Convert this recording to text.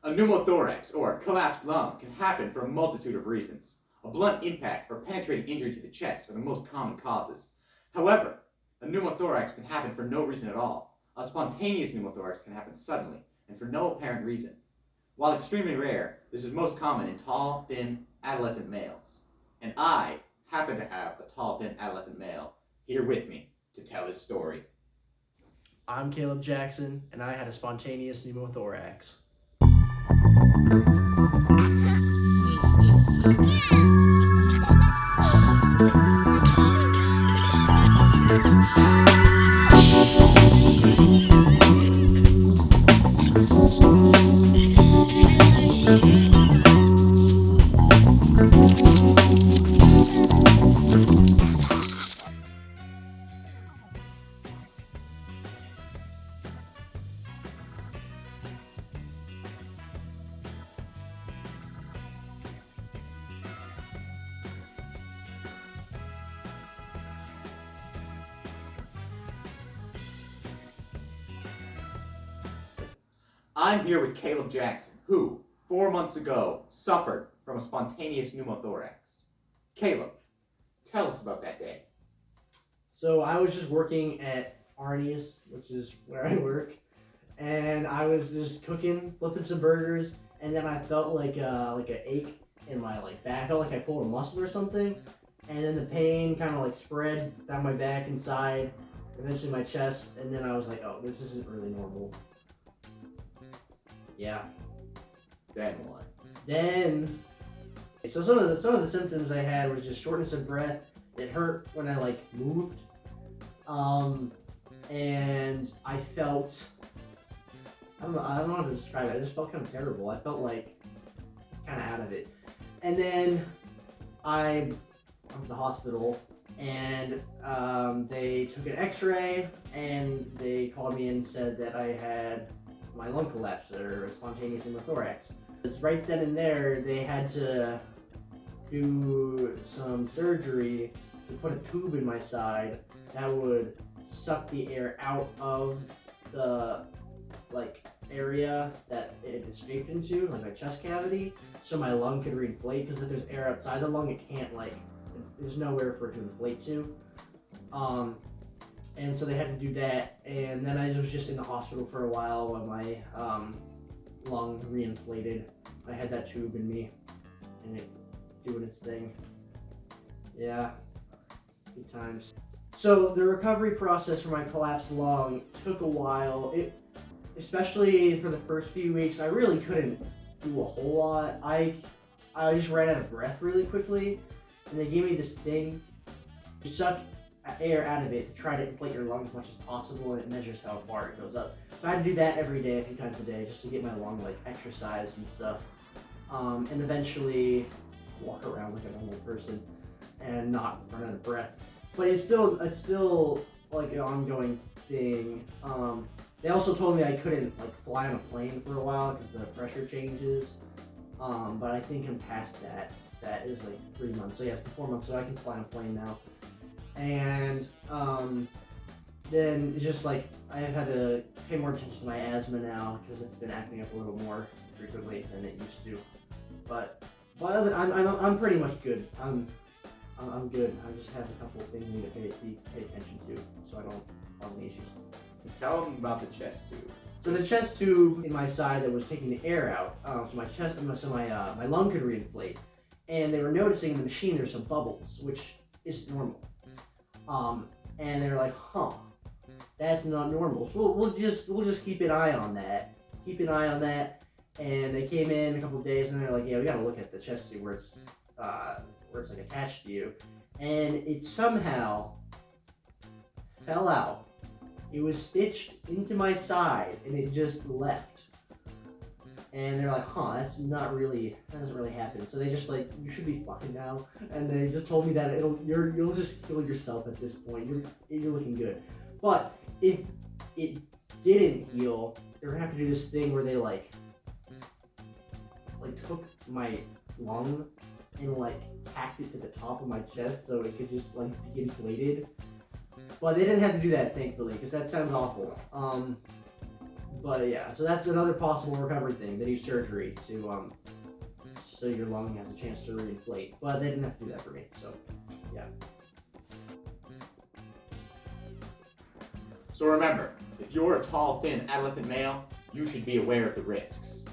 A pneumothorax, or collapsed lung, can happen for a multitude of reasons. A blunt impact or penetrating injury to the chest are the most common causes. However, a pneumothorax can happen for no reason at all. A spontaneous pneumothorax can happen suddenly and for no apparent reason. While extremely rare, this is most common in tall, thin, adolescent males. And I happen to have a tall, thin, adolescent male here with me to tell his story. I'm Caleb Jackson, and I had a spontaneous pneumothorax. I'm here with Caleb Jackson, who, 4 months ago, suffered from a spontaneous pneumothorax. Caleb, tell us about that day. So I was just working at Arnie's, which is where I work, and I was just cooking, flipping some burgers, and then I felt like an ache in my back. I felt like I pulled a muscle or something, and then the pain kind of spread down my back inside, eventually my chest, and then I was like, oh, this isn't really normal. Yeah. Then what? So some of the symptoms I had was just shortness of breath. It hurt when I moved, and I felt, I don't know how to describe it. I just felt kind of terrible. I felt kind of out of it. And then I went to the hospital, and they took an X-ray, and they called me and said that I had my lung collapse or spontaneous pneumothorax. Because right then and there, they had to do some surgery to put a tube in my side that would suck the air out of the area that it escaped into, my chest cavity, so my lung could reinflate. Because if there's air outside the lung, it can't there's nowhere for it to inflate to. And so they had to do that, and then I was just in the hospital for a while my lung reinflated. I had that tube in me, and it doing its thing. Yeah, good times. So the recovery process for my collapsed lung took a while. Especially for the first few weeks, I really couldn't do a whole lot. I just ran out of breath really quickly, and they gave me this thing to suck air out of it to try to inflate your lung as much as possible, and it measures how far it goes up. So I had to do that every day, a few times a day, just to get my lung exercise and stuff, and eventually walk around like a normal person and not run out of breath. But it's still an ongoing thing. They also told me I couldn't fly on a plane for a while because the pressure changes. But I think I'm past that. That is 3 months. So yeah, it's been 4 months, so I can fly on a plane now. And then it's just I have had to pay more attention to my asthma now because it's been acting up a little more frequently than it used to. But I'm pretty much good. I'm good. I just have a couple of things I need to pay attention to, so I don't have any issues. Tell them about the chest tube. So the chest tube in my side that was taking the air out, so my lung could reinflate, and they were noticing in the machine there's some bubbles, which is normal. And they're like, huh, that's not normal. So we'll just keep an eye on that. And they came in a couple of days, and they're like, yeah, we gotta look at the chest tube where it's attached to you, and it somehow fell out. It was stitched into my side, and it just left. And they're like, huh, that doesn't really happen. So they just you should be fine now. And they just told me that you'll just kill yourself at this point. You're looking good. But if it didn't heal, they're gonna have to do this thing where they took my lung and tacked it to the top of my chest so it could just be inflated. But they didn't have to do that, thankfully, because that sounds awful. But yeah, so that's another possible recovery thing. They do surgery to so your lung has a chance to reinflate. But they didn't have to do that for me, so yeah. So remember, if you're a tall, thin adolescent male, you should be aware of the risks.